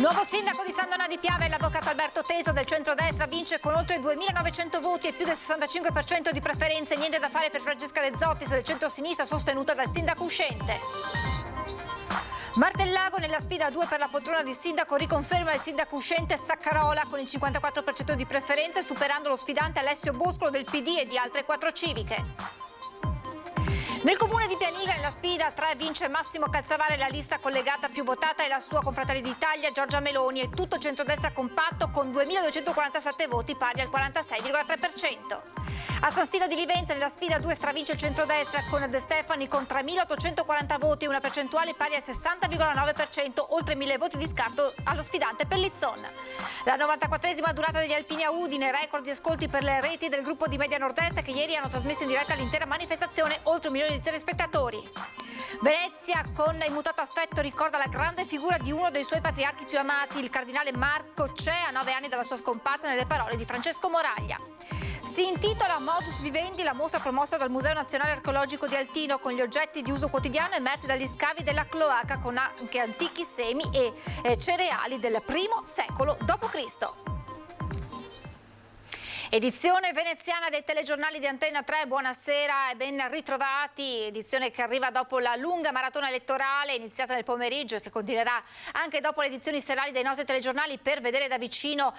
Nuovo sindaco di San Donà di Piave, l'avvocato Alberto Teso del centrodestra, vince con oltre 2.900 voti e più del 65% di preferenze. Niente da fare per Francesca De Zottis del centro-sinistra, sostenuta dal sindaco uscente. Martellago nella sfida a 2 per la poltrona di sindaco riconferma il sindaco uscente Saccarola con il 54% di preferenze, superando lo sfidante Alessio Boscolo del PD e di altre 4 civiche. Nel comune di Pianiga, nella sfida 3, vince Massimo Calzavare, la lista collegata più votata è la sua con Fratelli d'Italia Giorgia Meloni e tutto il centrodestra compatto con 2.247 voti pari al 46,3%. A San Stino di Livenza, nella sfida 2, stravince il centrodestra con De Stefani con 3.840 voti e una percentuale pari al 60,9%, oltre 1.000 voti di scarto allo sfidante Pellizzon. La 94esima durata degli Alpini a Udine, record di ascolti per le reti del gruppo di Media Nord-Est che ieri hanno trasmesso in diretta l'intera manifestazione, oltre 1 milione di telespettatori. Venezia, con immutato affetto, ricorda la grande figura di uno dei suoi patriarchi più amati, il cardinale Marco Cè, a 9 anni dalla sua scomparsa, nelle parole di Francesco Moraglia. Si intitola Modus Vivendi, la mostra promossa dal Museo Nazionale Archeologico di Altino con gli oggetti di uso quotidiano emersi dagli scavi della cloaca con anche antichi semi e cereali del I secolo d.C. Edizione veneziana dei telegiornali di Antena 3, buonasera e ben ritrovati, edizione che arriva dopo la lunga maratona elettorale iniziata nel pomeriggio e che continuerà anche dopo le edizioni serali dei nostri telegiornali per vedere da vicino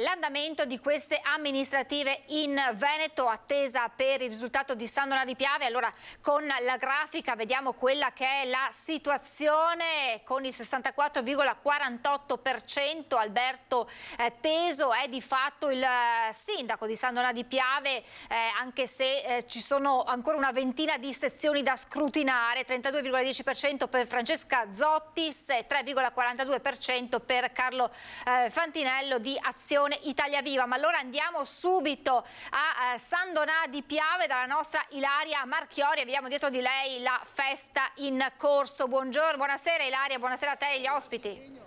l'andamento di queste amministrative in Veneto, attesa per il risultato di San Donà di Piave. Allora con la grafica vediamo quella che è la situazione con il 64,48%, Alberto Teso è di fatto il sindaco di San Donà di Piave, anche se ci sono ancora una ventina di sezioni da scrutinare, 32,10% per Francesca Zottis e 3,42% per Carlo Fantinello di Azione Italia Viva. Ma allora andiamo subito a San Donà di Piave dalla nostra Ilaria Marchiori, vediamo dietro di lei la festa in corso. Buongiorno, buonasera Ilaria, buonasera a te e agli ospiti.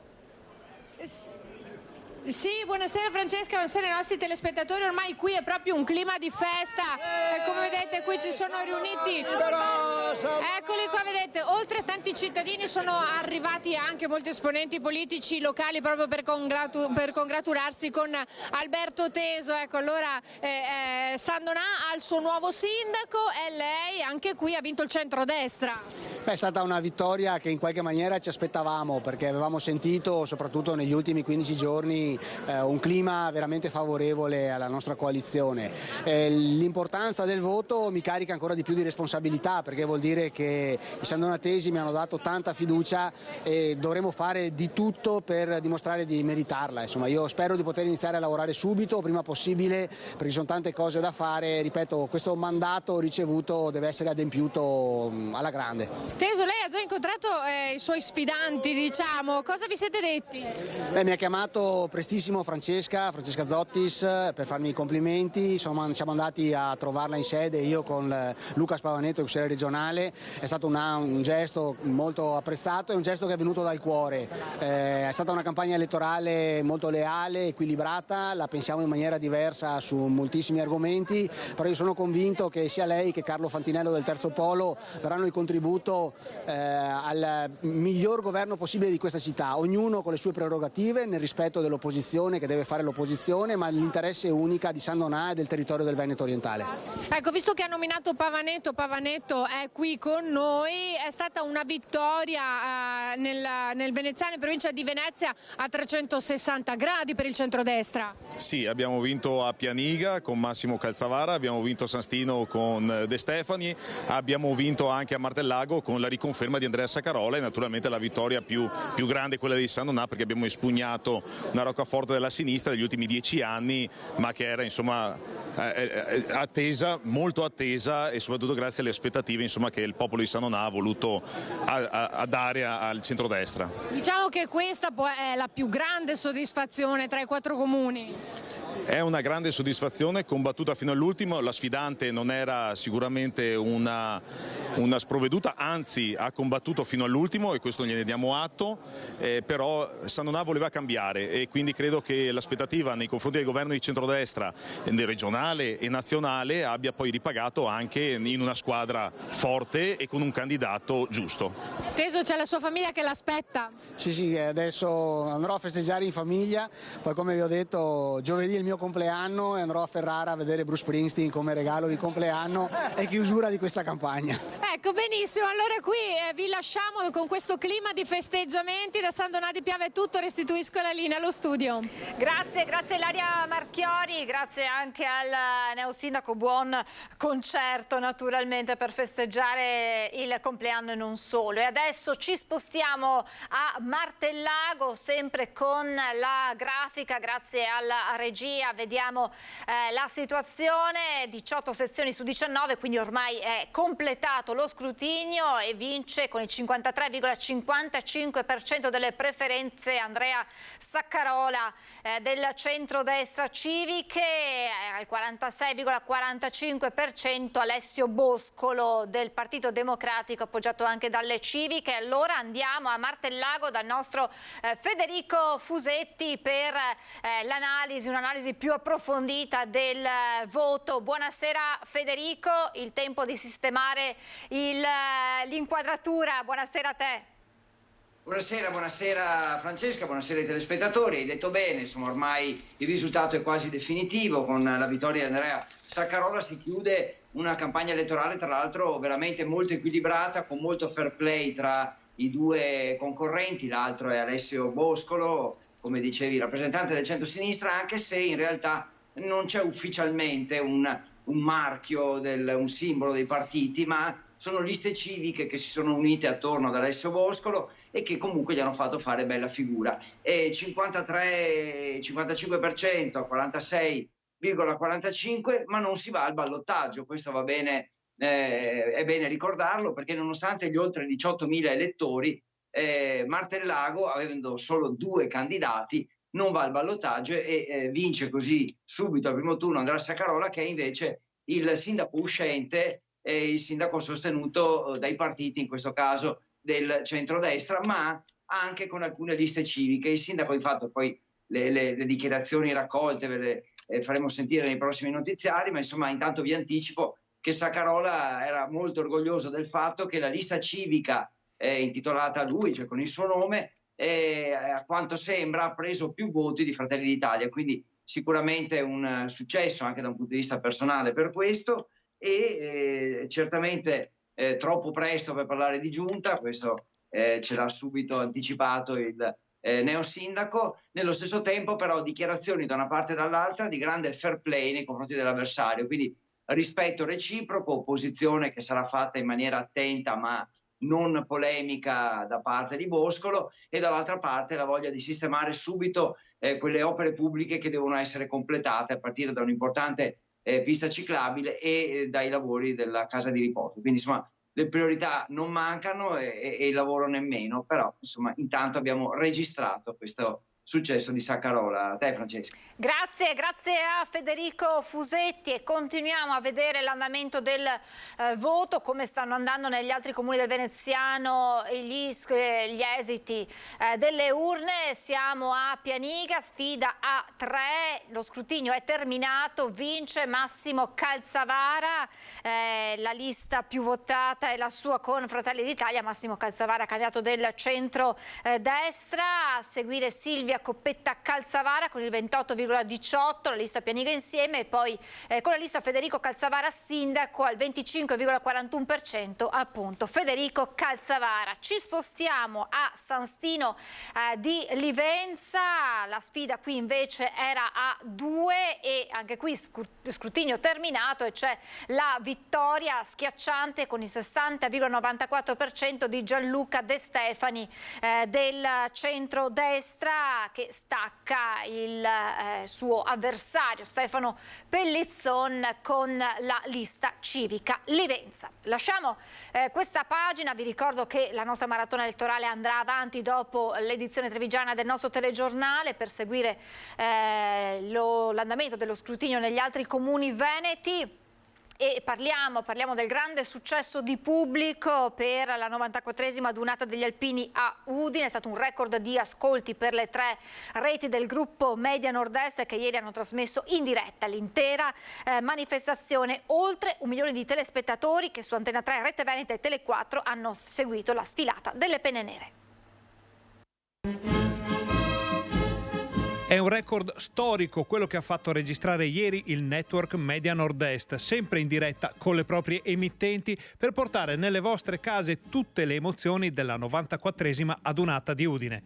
Sì, buonasera Francesca, buonasera ai nostri telespettatori. Ormai qui è proprio un clima di festa e come vedete qui ci sono riuniti, eccoli qua, vedete, oltre a tanti cittadini sono arrivati anche molti esponenti politici locali proprio per congratularsi con Alberto Teso. Ecco, allora San Donà ha il suo nuovo sindaco e lei anche qui ha vinto il centrodestra. È stata una vittoria che in qualche maniera ci aspettavamo, perché avevamo sentito soprattutto negli ultimi 15 giorni un clima veramente favorevole alla nostra coalizione. L'importanza del voto mi carica ancora di più di responsabilità, perché vuol dire che i sandonatesi mi hanno dato tanta fiducia e dovremo fare di tutto per dimostrare di meritarla. Insomma, io spero di poter iniziare a lavorare subito, prima possibile, perché ci sono tante cose da fare. Ripeto, questo mandato ricevuto deve essere adempiuto alla grande. Teso, lei ha già incontrato i suoi sfidanti, diciamo, cosa vi siete detti? Mi ha chiamato prestissimo Francesca Zottis per farmi i complimenti, siamo andati a trovarla in sede io con Luca Spavanetto, il consigliere regionale, è stato un gesto molto apprezzato, è un gesto che è venuto dal cuore, è stata una campagna elettorale molto leale, equilibrata, la pensiamo in maniera diversa su moltissimi argomenti, però io sono convinto che sia lei che Carlo Fantinello del Terzo Polo daranno il contributo al miglior governo possibile di questa città, ognuno con le sue prerogative, nel rispetto dell'opposizione che deve fare l'opposizione, ma l'interesse unica di San Donà e del territorio del Veneto orientale. Ecco, visto che ha nominato Pavanetto è qui con noi, è stata una vittoria nel veneziano in provincia di Venezia a 360 gradi per il centrodestra. Sì, abbiamo vinto a Pianiga con Massimo Calzavara, abbiamo vinto a San Stino con De Stefani, abbiamo vinto anche a Martellago con la riconferma di Andrea Saccarola e naturalmente la vittoria più grande è quella di San Donà, perché abbiamo espugnato una roccaforte della sinistra degli ultimi 10 anni, ma che era insomma attesa, molto attesa, e soprattutto grazie alle aspettative insomma che il popolo di San Donà ha voluto dare al centrodestra. Diciamo che questa è la più grande soddisfazione tra i 4 comuni. È una grande soddisfazione, combattuta fino all'ultimo, la sfidante non era sicuramente una una sprovveduta, anzi ha combattuto fino all'ultimo e questo gliene diamo atto, però San Donà voleva cambiare e quindi credo che l'aspettativa nei confronti del governo di centrodestra, regionale e nazionale, abbia poi ripagato anche in una squadra forte e con un candidato giusto. Teso, c'è la sua famiglia che l'aspetta? Sì, adesso andrò a festeggiare in famiglia, poi come vi ho detto giovedì è il mio compleanno e andrò a Ferrara a vedere Bruce Springsteen come regalo di compleanno e chiusura di questa campagna. Ecco, benissimo, allora qui vi lasciamo con questo clima di festeggiamenti. Da San Donà di Piave è tutto, restituisco la linea allo studio. Grazie Ilaria Marchiori, grazie anche al neosindaco, buon concerto naturalmente per festeggiare il compleanno e non solo. E adesso ci spostiamo a Martellago, sempre con la grafica, grazie alla regia, vediamo la situazione, 18 sezioni su 19, quindi ormai è completato lo scrutinio e vince con il 53,55% delle preferenze Andrea Saccarola del centrodestra Civiche, al 46,45% Alessio Boscolo del Partito Democratico, appoggiato anche dalle Civiche. Allora andiamo a Martellago dal nostro Federico Fusetti per un'analisi più approfondita del voto. Buonasera Federico, il tempo di sistemare l'inquadratura. Buonasera a te. Buonasera Francesca, buonasera ai telespettatori. Hai detto bene, insomma, ormai il risultato è quasi definitivo. Con la vittoria di Andrea Saccarola si chiude una campagna elettorale, tra l'altro veramente molto equilibrata, con molto fair play tra i due concorrenti. L'altro è Alessio Boscolo, come dicevi, rappresentante del centro-sinistra, anche se in realtà non c'è ufficialmente un marchio, un simbolo dei partiti, ma sono liste civiche che si sono unite attorno ad Alessio Boscolo e che comunque gli hanno fatto fare bella figura. 53-55% a 46,45%, ma non si va al ballottaggio. Questo va bene, è bene ricordarlo, perché nonostante gli oltre 18.000 elettori, Martellago, avendo solo 2 candidati, non va al ballottaggio e vince così subito al primo turno Andrea Saccarola, che è invece il sindaco uscente, il sindaco sostenuto dai partiti, in questo caso del centrodestra, ma anche con alcune liste civiche. Il sindaco, infatti, poi le dichiarazioni raccolte ve le faremo sentire nei prossimi notiziari, ma insomma intanto vi anticipo che Saccarola era molto orgoglioso del fatto che la lista civica intitolata a lui, cioè con il suo nome, a quanto sembra ha preso più voti di Fratelli d'Italia, quindi sicuramente un successo anche da un punto di vista personale per questo, e certamente troppo presto per parlare di giunta, questo ce l'ha subito anticipato il neosindaco. Nello stesso tempo però dichiarazioni da una parte e dall'altra di grande fair play nei confronti dell'avversario, quindi rispetto reciproco, opposizione che sarà fatta in maniera attenta ma non polemica da parte di Boscolo, e dall'altra parte la voglia di sistemare subito quelle opere pubbliche che devono essere completate, a partire da un'importante pista ciclabile e dai lavori della casa di riposo. Quindi insomma le priorità non mancano e il lavoro nemmeno, però insomma intanto abbiamo registrato questo successo di Saccarola. A te Francesca. Grazie a Federico Fusetti, e continuiamo a vedere l'andamento del voto, come stanno andando negli altri comuni del Veneziano gli esiti delle urne. Siamo a Pianiga, sfida a 3, lo scrutinio è terminato, vince Massimo Calzavara, la lista più votata è la sua con Fratelli d'Italia. Massimo Calzavara, candidato del centro-destra, a seguire Silvia Coppetta Calzavara con il 28,18%, la lista Pianiga Insieme, e poi con la lista Federico Calzavara sindaco al 25,41%, appunto Federico Calzavara. Ci spostiamo a San Stino di Livenza, la sfida qui invece era a 2 e anche qui scrutinio terminato, e c'è la vittoria schiacciante con il 60,94% di Gianluca De Stefani del centrodestra, che stacca il suo avversario Stefano Pellizzon con la lista civica Livenza. Lasciamo questa pagina, vi ricordo che la nostra maratona elettorale andrà avanti dopo l'edizione trevigiana del nostro telegiornale per seguire l'andamento dello scrutinio negli altri comuni veneti. E parliamo del grande successo di pubblico per la 94esima adunata degli Alpini a Udine. È stato un record di ascolti per le 3 reti del gruppo Media Nord-Est che ieri hanno trasmesso in diretta l'intera manifestazione. Oltre 1 milione di telespettatori che su Antena 3, Rete Veneta e Tele 4 hanno seguito la sfilata delle penne nere. È un record storico quello che ha fatto registrare ieri il network Media Nord-Est, sempre in diretta con le proprie emittenti per portare nelle vostre case tutte le emozioni della 94esima adunata di Udine.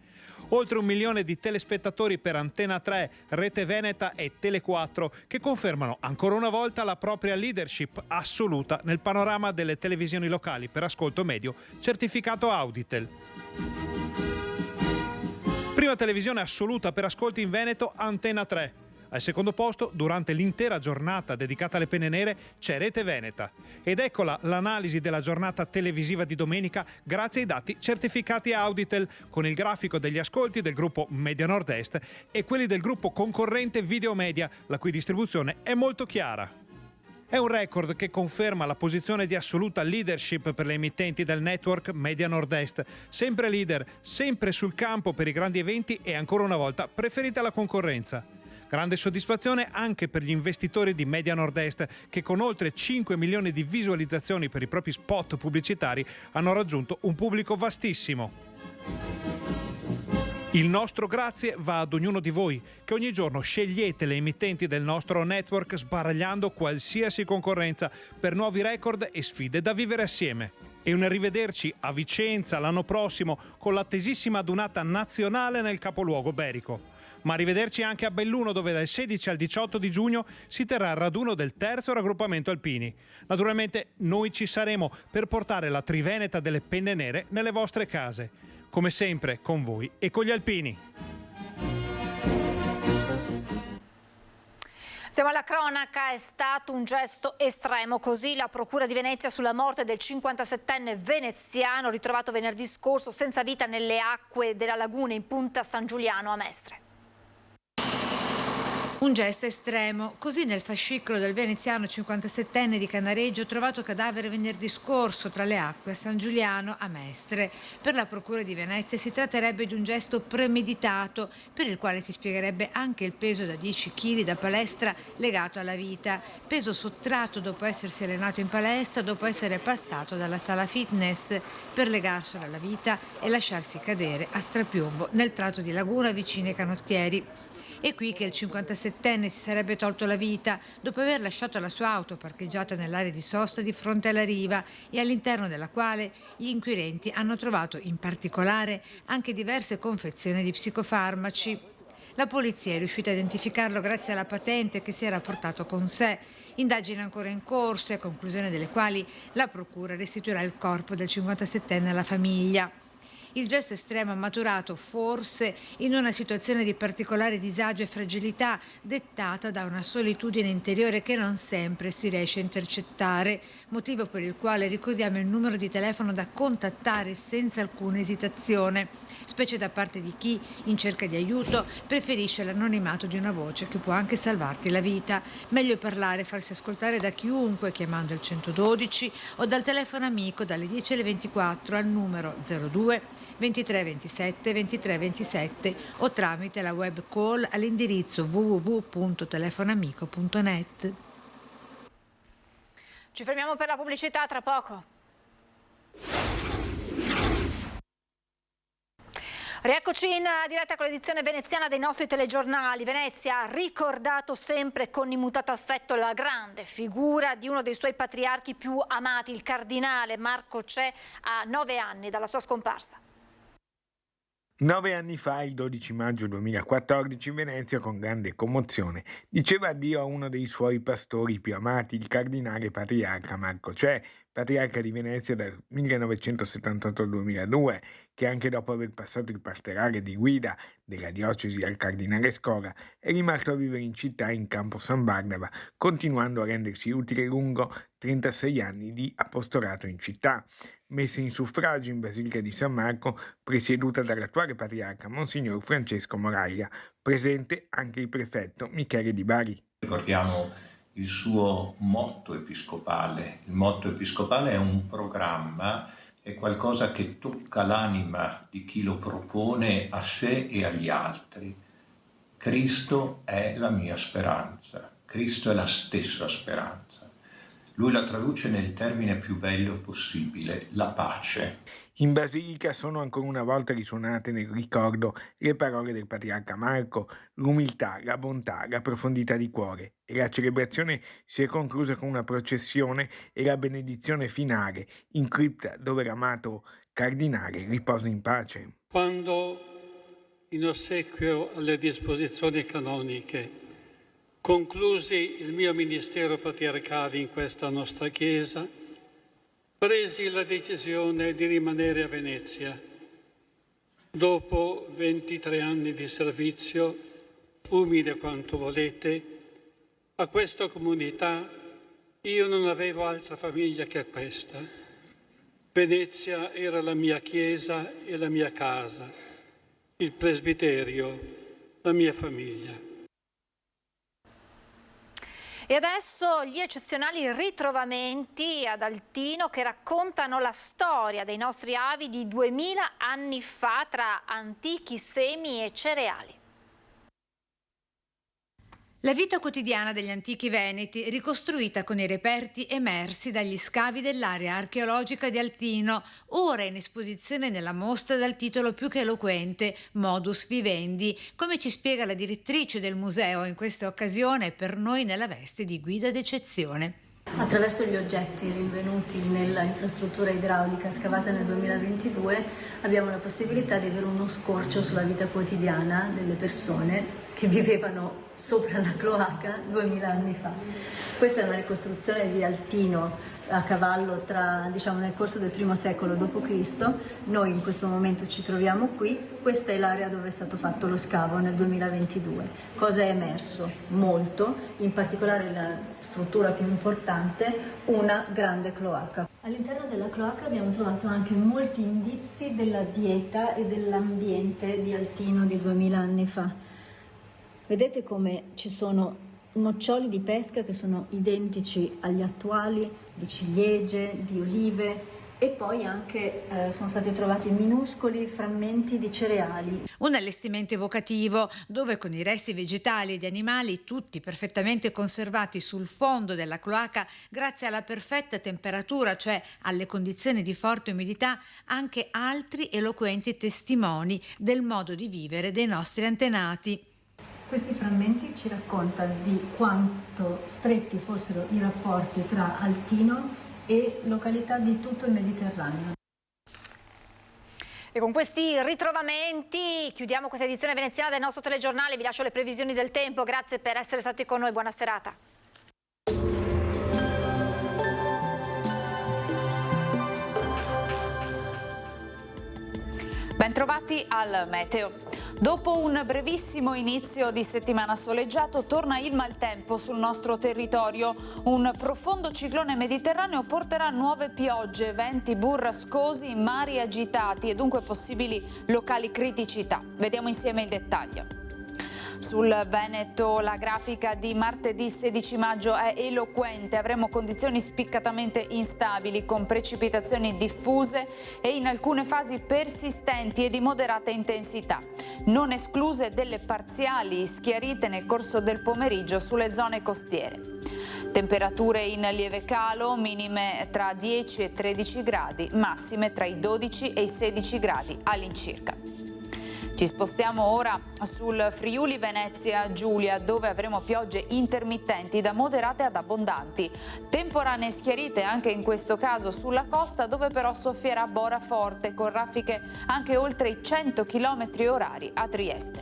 Oltre 1 milione di telespettatori per Antena 3, Rete Veneta e Tele 4 che confermano ancora una volta la propria leadership assoluta nel panorama delle televisioni locali per ascolto medio certificato Auditel. Prima televisione assoluta per ascolti in Veneto, Antena 3. Al secondo posto, durante l'intera giornata dedicata alle penne nere, c'è Rete Veneta. Ed eccola l'analisi della giornata televisiva di domenica grazie ai dati certificati Auditel, con il grafico degli ascolti del gruppo Media Nord-Est e quelli del gruppo concorrente Videomedia, la cui distribuzione è molto chiara. È un record che conferma la posizione di assoluta leadership per le emittenti del network Media Nord-Est, sempre leader, sempre sul campo per i grandi eventi e ancora una volta preferita alla concorrenza. Grande soddisfazione anche per gli investitori di Media Nord-Est che con oltre 5 milioni di visualizzazioni per i propri spot pubblicitari hanno raggiunto un pubblico vastissimo. Il nostro grazie va ad ognuno di voi, che ogni giorno scegliete le emittenti del nostro network sbaragliando qualsiasi concorrenza per nuovi record e sfide da vivere assieme. E un arrivederci a Vicenza l'anno prossimo con l'attesissima adunata nazionale nel capoluogo berico. Ma arrivederci anche a Belluno dove dal 16 al 18 di giugno si terrà il raduno del terzo raggruppamento alpini. Naturalmente noi ci saremo per portare la triveneta delle penne nere nelle vostre case. Come sempre con voi e con gli alpini. Siamo alla cronaca, è stato un gesto estremo, così la Procura di Venezia sulla morte del 57enne veneziano ritrovato venerdì scorso senza vita nelle acque della laguna in Punta San Giuliano a Mestre. Un gesto estremo, così nel fascicolo del veneziano 57enne di Cannareggio trovato cadavere venerdì scorso tra le acque a San Giuliano a Mestre. Per la Procura di Venezia si tratterebbe di un gesto premeditato per il quale si spiegherebbe anche il peso da 10 kg da palestra legato alla vita, peso sottratto dopo essersi allenato in palestra, dopo essere passato dalla sala fitness per legarselo alla vita e lasciarsi cadere a strapiombo nel prato di laguna vicino ai canottieri. È qui che il 57enne si sarebbe tolto la vita dopo aver lasciato la sua auto parcheggiata nell'area di sosta di fronte alla riva e all'interno della quale gli inquirenti hanno trovato in particolare anche diverse confezioni di psicofarmaci. La polizia è riuscita a identificarlo grazie alla patente che si era portato con sé. Indagini ancora in corso e a conclusione delle quali la procura restituirà il corpo del 57enne alla famiglia. Il gesto estremo ha maturato forse in una situazione di particolare disagio e fragilità dettata da una solitudine interiore che non sempre si riesce a intercettare, motivo per il quale ricordiamo il numero di telefono da contattare senza alcuna esitazione, specie da parte di chi, in cerca di aiuto, preferisce l'anonimato di una voce che può anche salvarti la vita. Meglio parlare e farsi ascoltare da chiunque chiamando il 112 o dal telefono amico dalle 10 alle 24 al numero 02 23 27 23 27 o tramite la web call all'indirizzo www.telefonamico.net. Ci fermiamo per la pubblicità, tra poco. Rieccoci in diretta con l'edizione veneziana dei nostri telegiornali. Venezia ha ricordato sempre con immutato affetto la grande figura di uno dei suoi patriarchi più amati, il cardinale Marco Cè, a 9 anni dalla sua scomparsa. 9 anni fa, il 12 maggio 2014, Venezia, con grande commozione, diceva addio a uno dei suoi pastori più amati, il cardinale patriarca Marco Cè, patriarca di Venezia dal 1978 al 2002, che anche dopo aver passato il pastorale di guida della diocesi al cardinale Scola, è rimasto a vivere in città in Campo San Barnaba, continuando a rendersi utile lungo 36 anni di apostolato in città. Messa in suffragio in Basilica di San Marco, presieduta dall'attuale patriarca Monsignor Francesco Moraglia, presente anche il prefetto Michele Di Bari. Ricordiamo il suo motto episcopale. Il motto episcopale è un programma, è qualcosa che tocca l'anima di chi lo propone a sé e agli altri. Cristo è la mia speranza, Cristo è la stessa speranza. Lui la traduce nel termine più bello possibile, la pace. In Basilica sono ancora una volta risuonate nel ricordo le parole del patriarca Marco, l'umiltà, la bontà, la profondità di cuore, e la celebrazione si è conclusa con una processione e la benedizione finale in cripta dove l'amato cardinale riposa in pace. Quando, in ossequio alle disposizioni canoniche, conclusi il mio ministero patriarcale in questa nostra Chiesa, presi la decisione di rimanere a Venezia. Dopo 23 anni di servizio, umile quanto volete, a questa comunità io non avevo altra famiglia che questa. Venezia era la mia chiesa e la mia casa, il presbiterio, la mia famiglia. E adesso gli eccezionali ritrovamenti ad Altino che raccontano la storia dei nostri avi di 2000 anni fa tra antichi semi e cereali. La vita quotidiana degli antichi veneti, ricostruita con i reperti emersi dagli scavi dell'area archeologica di Altino, ora in esposizione nella mostra dal titolo più che eloquente Modus Vivendi, come ci spiega la direttrice del museo in questa occasione, per noi nella veste di guida d'eccezione. Attraverso gli oggetti rinvenuti nella infrastruttura idraulica scavata nel 2022 abbiamo la possibilità di avere uno scorcio sulla vita quotidiana delle persone che vivevano sopra la cloaca 2000 anni fa. Questa è una ricostruzione di Altino a cavallo tra, nel corso del I secolo d.C. Noi in questo momento ci troviamo qui. Questa è l'area dove è stato fatto lo scavo nel 2022. Cosa è emerso? Molto, in particolare la struttura più importante, una grande cloaca. All'interno della cloaca abbiamo trovato anche molti indizi della dieta e dell'ambiente di Altino di 2000 anni fa. Vedete come ci sono noccioli di pesca che sono identici agli attuali, di ciliegie, di olive, e poi anche sono stati trovati minuscoli frammenti di cereali. Un allestimento evocativo dove con i resti vegetali e di animali, tutti perfettamente conservati sul fondo della cloaca grazie alla perfetta temperatura, cioè alle condizioni di forte umidità, anche altri eloquenti testimoni del modo di vivere dei nostri antenati. Questi frammenti ci raccontano di quanto stretti fossero i rapporti tra Altino e località di tutto il Mediterraneo. E con questi ritrovamenti chiudiamo questa edizione veneziana del nostro telegiornale. Vi lascio le previsioni del tempo. Grazie per essere stati con noi. Buona serata. Bentrovati al meteo. Dopo un brevissimo inizio di settimana soleggiato, torna il maltempo sul nostro territorio. Un profondo ciclone mediterraneo porterà nuove piogge, venti burrascosi, mari agitati e dunque possibili locali criticità. Vediamo insieme il dettaglio. Sul Veneto la grafica di martedì 16 maggio è eloquente. Avremo condizioni spiccatamente instabili con precipitazioni diffuse e in alcune fasi persistenti e di moderata intensità. Non escluse delle parziali schiarite nel corso del pomeriggio sulle zone costiere. Temperature in lieve calo, minime tra 10 e 13 gradi, massime tra i 12 e i 16 gradi all'incirca. Ci spostiamo ora sul Friuli Venezia Giulia, dove avremo piogge intermittenti da moderate ad abbondanti. Temporanee schiarite anche in questo caso sulla costa, dove però soffierà bora forte con raffiche anche oltre i 100 km/h a Trieste.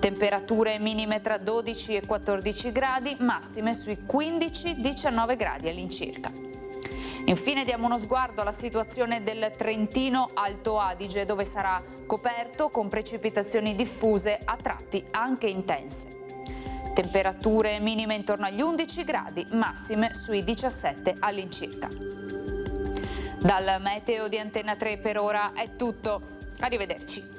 Temperature minime tra 12 e 14 gradi, massime sui 15-19 gradi all'incirca. Infine diamo uno sguardo alla situazione del Trentino Alto Adige, dove sarà coperto con precipitazioni diffuse, a tratti anche intense. Temperature minime intorno agli 11 gradi, massime sui 17 all'incirca. Dal meteo di Antena 3 per ora è tutto. Arrivederci.